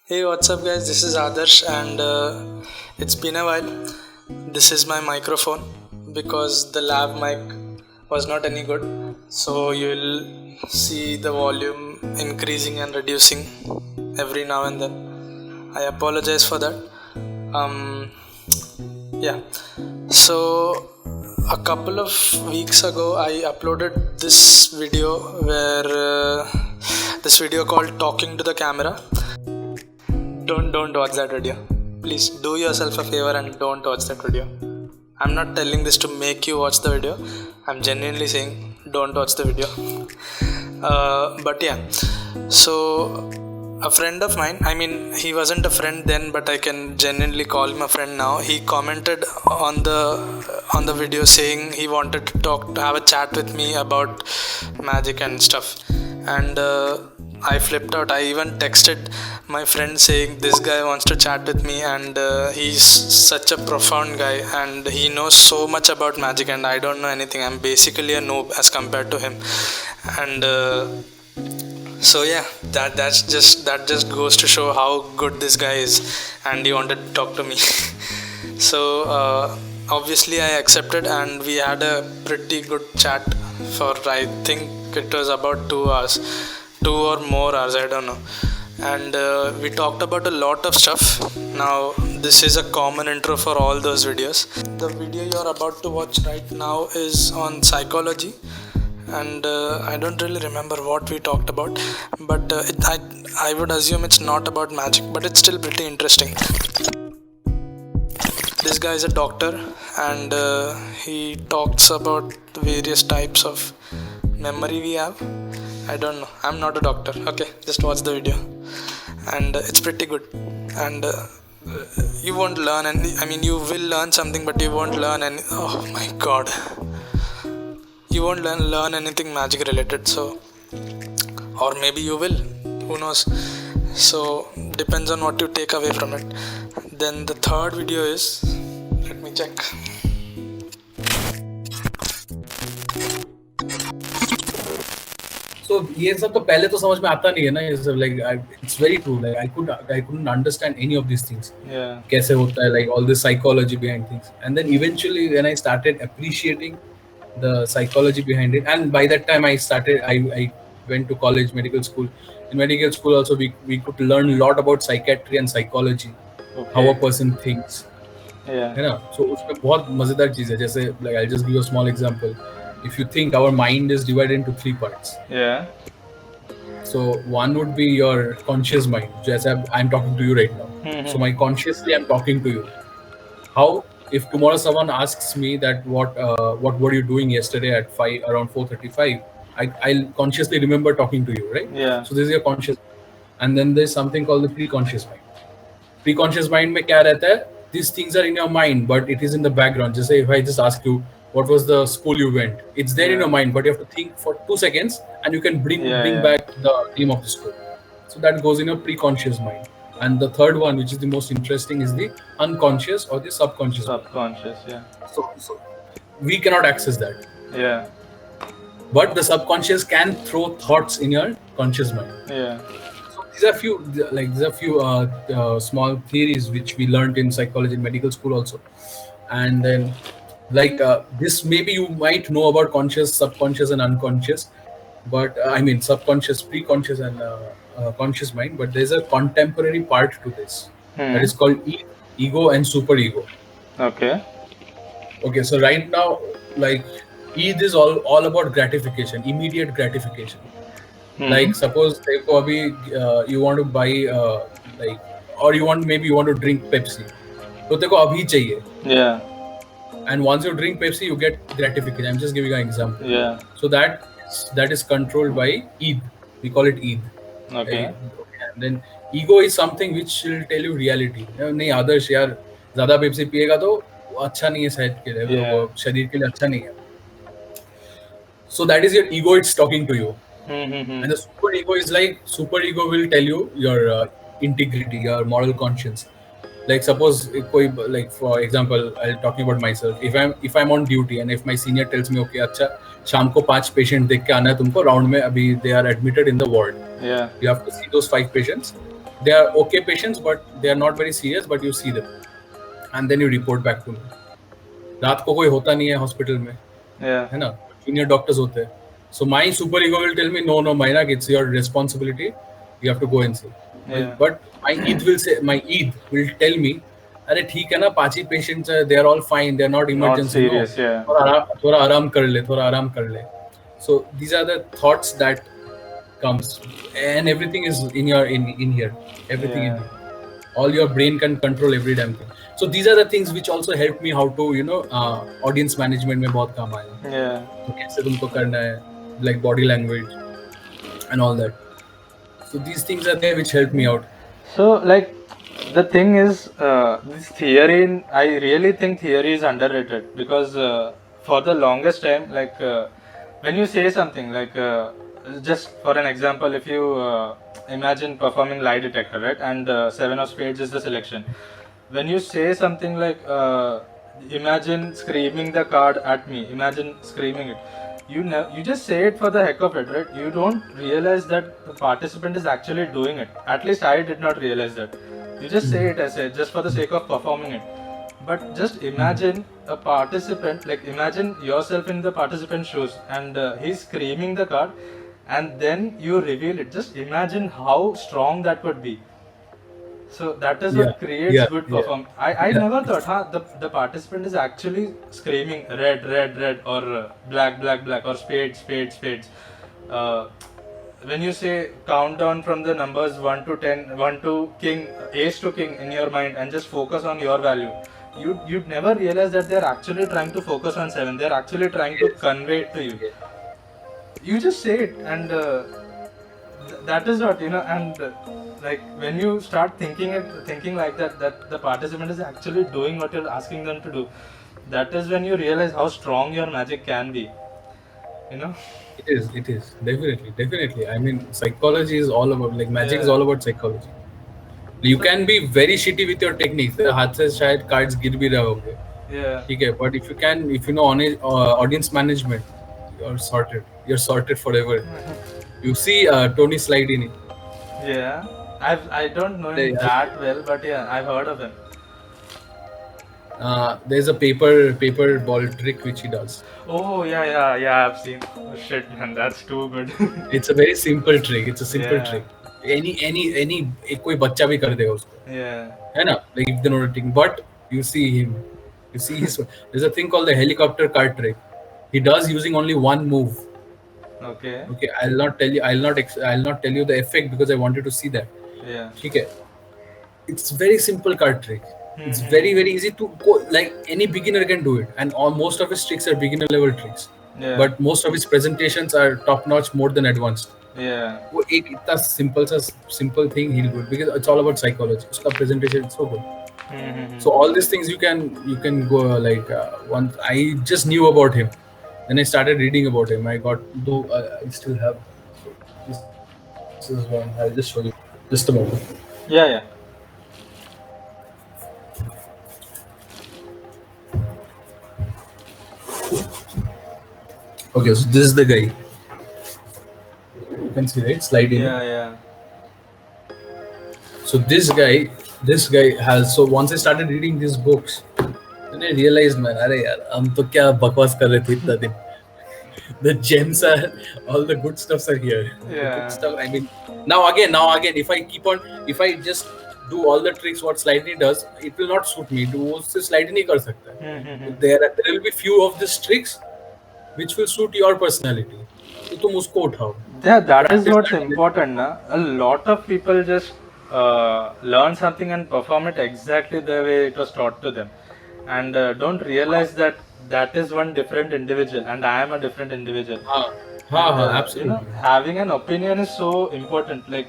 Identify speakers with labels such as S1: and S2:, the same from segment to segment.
S1: Hey, what's up, guys? This is Adarsh, and it's been a while. This is my microphone because the lav mic was not any good, so you'll see the volume increasing and reducing every now and then. I apologize for that. Um, yeah, so a couple of weeks ago, I uploaded this video where this video called Talking to the Camera. Don't watch that video. Please do yourself a favor and don't watch that video. I'm not telling this to make you watch the video. I'm genuinely saying don't watch the video. But yeah, so a friend of mine, I mean, he wasn't a friend then, but I can genuinely call him a friend now. He commented on the video saying he wanted to have a chat with me about magic and stuff, and I flipped out. I even texted my friend saying this guy wants to chat with me, and he's such a profound guy, and he knows so much about magic, and I don't know anything. I'm basically a noob as compared to him, and so yeah, that just goes to show how good this guy is, and he wanted to talk to me. So obviously I accepted, and we had a pretty good chat for, I think it was about 2 hours, 2 or more hours, I don't know. And we talked about a lot of stuff. Now this is a common intro for all those videos. The video you're about to watch right now is on psychology, and I don't really remember what we talked about, but I would assume it's not about magic, but it's still pretty interesting. This guy is a doctor, and he talks about various types of memory we have. I don't know, I'm not a doctor. Okay, just watch the video, and it's pretty good. And you won't learn any, I mean, you will learn something, but you won't learn any. Oh my god, you won't learn anything magic related. So, or maybe you will, who knows. So depends on what you take away from it. Then the third video is, let me check.
S2: So ये सब तो पहले तो समझ में आता नहीं है ना, ये सब like it's very true, like I couldn't understand any of these things.
S1: Yeah.
S2: कैसे होता है, like all the psychology behind things, and then eventually when I started appreciating the psychology behind it, and by that time I went to college, medical school. In medical school also we could learn a lot about psychiatry and psychology, how a person thinks.
S1: Yeah.
S2: है ना? So उसमें बहुत मजेदार चीज है. जैसे like I'll just give you a small example. If you think, our mind is divided into 3 parts.
S1: Yeah.
S2: So one would be your conscious mind, just as I'm talking to you right now. So my consciously I'm talking to you. How if tomorrow someone asks me that what were you doing yesterday at 5 around 4:35, I'll consciously remember talking to you, right?
S1: Yeah.
S2: So this is your conscious, and then there's something called the pre-conscious mind. Pre-conscious mind में क्या रहता है? These things are in your mind, but it is in the background. Just say if I just ask you, what was the school you went? It's there in your mind, but you have to think for 2 seconds, and you can bring back the name of the school. So that goes in your pre-conscious mind. And the third one, which is the most interesting, is the unconscious or the subconscious.
S1: Subconscious, yeah.
S2: So we cannot access that.
S1: Yeah.
S2: But the subconscious can throw thoughts in your conscious mind.
S1: Yeah.
S2: So these are few small theories which we learned in psychology, in medical school also. And then this, maybe you might know about conscious, subconscious, and unconscious, but I mean subconscious, pre-conscious, and conscious mind. But there's a contemporary part to this that is called ego and superego.
S1: Okay.
S2: So right now, like, Eid is all about gratification, immediate gratification. Like suppose you want to buy or you want to drink Pepsi, तो तेरे को अभी चाहिए.
S1: Yeah.
S2: And once you drink Pepsi, you get gratification. I'm just giving you an example.
S1: Yeah.
S2: So that is controlled by Eid. We call it Eid.
S1: Okay.
S2: And then ego is something which will tell you reality. नहीं आदर्श यार, ज़्यादा Pepsi पिएगा तो अच्छा नहीं है सेहत के लिए, शरीर के लिए अच्छा नहीं है. So that is your ego. It's talking to you. And the superego is like, superego will tell you your integrity, your moral conscience. Like suppose like for example, I'm talking about myself. If I'm on duty and if my senior tells me, okay, अच्छा शाम को 5 patient देख के आना है तुमको round में, अभी they are admitted in the ward.
S1: Yeah.
S2: You have to see those 5 patients. they are okay patients, but they are not very serious, but you see them, and then you report back to me. रात को कोई होता नहीं है hospital में,
S3: Yeah.
S2: है ना, junior doctors होते हैं. So my super ego will tell me, no, Mainak, it's your responsibility. You have to go and see.
S3: Yeah.
S2: But my Eid will tell me, अरे ठीक है ना, 5 ही patients हैं, they are all fine, they are not emergency.
S3: Not serious,
S2: no.
S3: yeah.
S2: थोड़ा आराम कर ले. So these are the thoughts that comes, and everything is in here. Everything in
S3: Yeah.
S2: here. All your brain can control every damn thing. So these are the things which also help me how to, audience management में बहुत काम आया.
S3: Yeah.
S2: तो कैसे तुमको करना है, like body language and all that. So these things are there which help me out.
S3: So, like, the thing is, this theory, I really think theory is underrated, because for the longest time, like, when you say something, like, just for an example, if you imagine performing lie detector, right, and 7 of spades is the selection. When you say something like, imagine screaming the card at me, imagine screaming it, you just say it for the heck of it, right? You don't realize that the participant is actually doing it. At least I did not realize that. You just say it as just for the sake of performing it. But just imagine a participant, like imagine yourself in the participant's shoes, and he's screaming the card, and then you reveal it. Just imagine how strong that would be. So that is what creates good performance. I never thought, the participant is actually screaming red, red, red, or black, black, black, or spades, spades, spades. When you say countdown from the numbers 1 to 10, 1 to king, ace to king in your mind, and just focus on your value, you'd never realize that they're actually trying to focus on 7. They're actually trying to convey it to you. You just say it, and that is what, and like when you start thinking like that the participant is actually doing what you're asking them to do, that is when you realize how strong your magic can be.
S2: It is definitely. I mean, psychology is all about, like, magic is all about psychology. You can be very shitty with your techniques. हाथ से शायद cards गिर भी रहे होंगे.
S3: Yeah.
S2: ठीक है, but if you know audience management, you're sorted forever. You see Tony Slidini.
S3: Yeah, I don't know him that well, but yeah, I've heard of him.
S2: There's a paper ball trick which he does.
S3: Oh yeah, I've seen. Oh, shit, man, that's too good.
S2: It's a very simple trick. It's a simple trick. Any कोई बच्चा भी कर देगा उसको.
S3: Yeah.
S2: है ना? Like if they know the trick, but you see him. You see his. There's a thing called the helicopter card trick. He does using only one move.
S3: Okay.
S2: I'll not tell you the effect because I wanted to see that.
S3: Yeah.
S2: Okay. It's very simple card trick. It's very easy to go, like any beginner can do it, and most of his tricks are beginner level tricks.
S3: Yeah.
S2: But most of his presentations are top notch, more than advanced.
S3: Yeah.
S2: वो एक इतना simple thing he'll do it because it's all about psychology. उसका presentation is so good. So all these things you can go like once I just knew about him, then I started reading about him. I still have this is one. I'll just show you. Just a moment.
S3: Yeah.
S2: Okay, so this is the guy. You can see, right? Sliding.
S3: Yeah.
S2: So this guy has. So once I started reading these books, then I realized, man, अरे यार, हम तो क्या बकवास कर रहे थे इतना दिन. The gems are, all the good stuffs are here.
S3: Yeah.
S2: The good stuff. I mean, now again, if I just do all the tricks what Slidey does, it will not suit me. वो उससे Slidey नहीं कर सकता. There will be few of these tricks which will suit your personality. तो तुम उसको उठाओ.
S3: Yeah, that is what's important, na? A lot of people just learn something and perform it exactly the way it was taught to them, and don't realize that is one different individual, and I am a different individual.
S2: Absolutely.
S3: Having an opinion is so important. Like,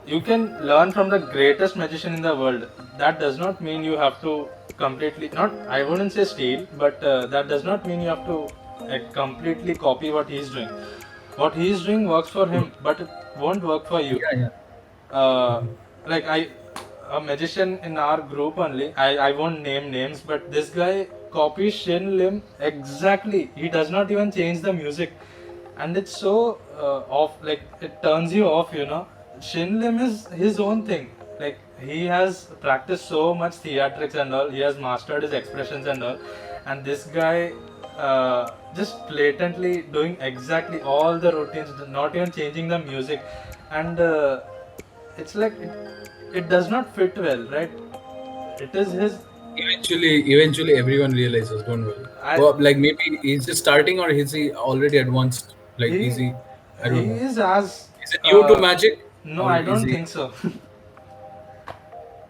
S3: you can learn from the greatest magician in the world. That does not mean you have to completely, I wouldn't say steal, but that does not mean you have to completely copy what he's doing. What he's doing works for him, but it won't work for you. Like a magician in our group only, I won't name names, but this guy copies Shin Lim exactly. He does not even change the music, and it's so off, like it turns you off, Shin Lim is his own thing. he has practiced so much theatrics and all. He has mastered his expressions and all. And this guy just blatantly doing exactly all the routines, not even changing the music. And it's like it does not fit well, right? It is his.
S2: Eventually, everyone realizes. Don't worry. Well, like maybe he's just starting, or is he already advanced? Like
S3: He-
S2: is he? I don't
S3: He
S2: know.
S3: is as.
S2: Is it new to magic?
S3: No,
S2: Or
S3: I
S2: is
S3: don't
S2: he-
S3: think so.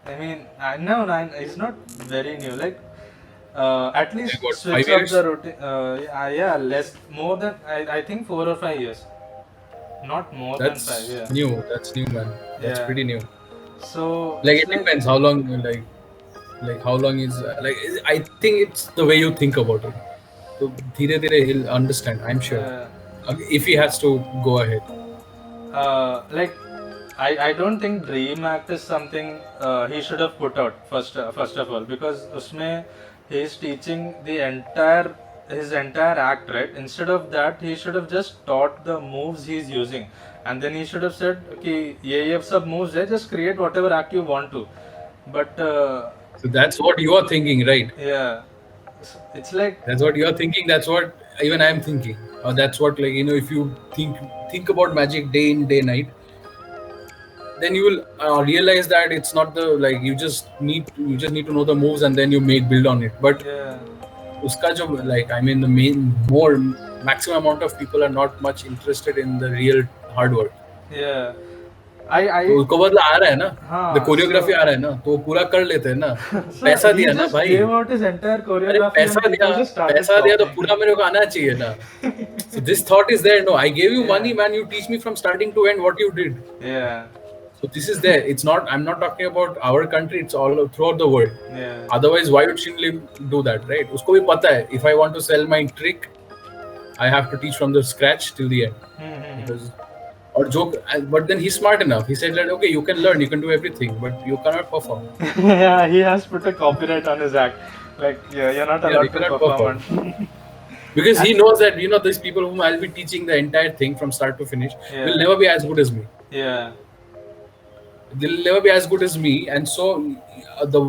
S3: I mean, no, it's not very new. Like, at least
S2: Like what,
S3: switch
S2: 5
S3: up
S2: years?
S3: the routine. Yeah, less, more than I think 4 or 5 years. Not more
S2: That's
S3: than 5. Yeah.
S2: new. That's new, man. That's
S3: Yeah.
S2: pretty new.
S3: So
S2: Like
S3: it's
S2: it depends how long. Like how long is I think it's the way you think about it. So धीरे धीरे he'll understand. I'm sure. If he has to go ahead.
S3: Like I don't think Dream Act is something he should have put out first of all, because usme he is teaching the his entire act, right? Instead of that, he should have just taught the moves he's using, and then he should have said, okay, ye sab moves hai, just create whatever act you want to. But
S2: So that's what you are thinking, right?
S3: yeah, it's like
S2: That's what you are thinking. That's what even I'm thinking. Or that's what, like, if you think about magic day in day night, then you will realize that it's not the like you just need to know the moves and then you build on it. But
S3: yeah.
S2: uska jo, like I mean the maximum amount of people are not much interested in the real hard work.
S3: Yeah,
S2: तो उसको बदला आ रहा है ना,
S3: हाँ,
S2: the choreography
S3: so-
S2: आ रहा है ना, तो वो पूरा कर लेते हैं ना.
S3: So
S2: पैसा
S3: he
S2: दिया ना
S3: just
S2: भाई.
S3: gave out his entire
S2: अरे
S3: choreography
S2: पैसा
S3: and
S2: दिया
S3: people just started
S2: तो
S3: copying.
S2: पूरा मेरे को आना चाहिए ना. So this thought is there. No, I gave you
S3: Yeah.
S2: money, man. You teach me from starting to end what you did.
S3: Yeah,
S2: So this is there. It's not. I'm not talking about our country. It's all throughout the world.
S3: yeah,
S2: Otherwise, why would Shin Lim do that, right? उसको भी पता है. If I want to sell my trick, I have to teach from the scratch till the end.
S3: Mhm.
S2: Because, or joke, but then he's smart enough. He said that okay, you can learn, you can do everything, but you cannot perform.
S3: Yeah, he has put a copyright on his act. Like, yeah, you're not
S2: Yeah,
S3: allowed
S2: you
S3: to
S2: cannot
S3: perform.
S2: perform. Because he knows that these people whom I'll be teaching the entire thing from start to finish
S3: Yeah.
S2: will never be as good as me.
S3: Yeah,
S2: They'll never be as good as me, and so the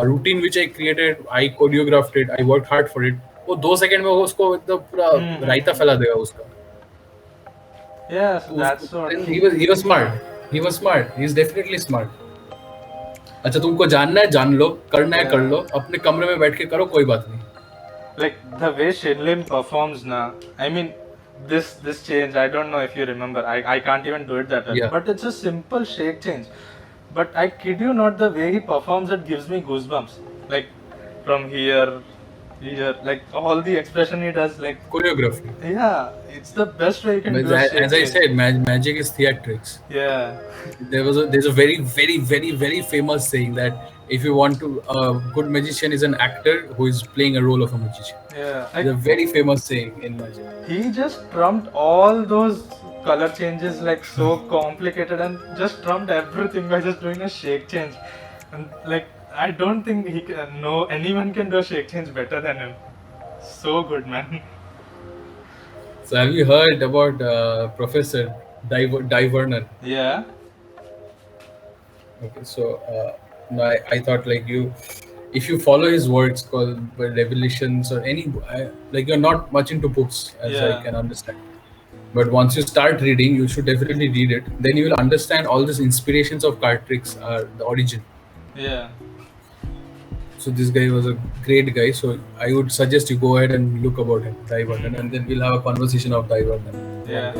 S2: routine which I created, I choreographed it, I worked hard for it. वो 2 second में वो उसको एकदम पूरा रायता फैला देगा उसका.
S3: yeah, so that's what.
S2: And he was smart. He was smart. He's definitely smart. अच्छा तुमको जानना है जान लो, करना है कर लो, अपने कमरे में बैठ के करो, कोई बात नहीं.
S3: Like the way Shin Lim performs now, I mean, this change, I don't know if you remember. I can't even do it that well.
S2: Yeah.
S3: But it's a simple shake change. But I kid you not, the way he performs it gives me goosebumps. Like from here, like all the expression he does, like
S2: Choreography.
S3: yeah, it's the best way you can
S2: But
S3: do a shake
S2: as I
S3: change.
S2: said, magic is theatrics.
S3: Yeah,
S2: There's a very very very very famous saying that if you want to a good magician is an actor who is playing a role of a magician.
S3: yeah.
S2: It's a very famous saying in magic.
S3: He just trumped all those color changes like so complicated and just trumped everything by just doing a shake change. And like I don't think he can, no anyone can do a shake change better than him. So good, man.
S2: So have you heard about Professor Diverner?
S3: Yeah.
S2: Okay, so no, I thought like if you follow his works called Revelations or any, like you're not much into books as
S3: Yeah.
S2: I can understand. But once you start reading, you should definitely read it. Then you will understand all these inspirations of card tricks are the origin.
S3: Yeah.
S2: So this guy was a great guy. So I would suggest you go ahead and look about him, Diverner, and then we'll have a conversation of Diverner.
S3: Yeah.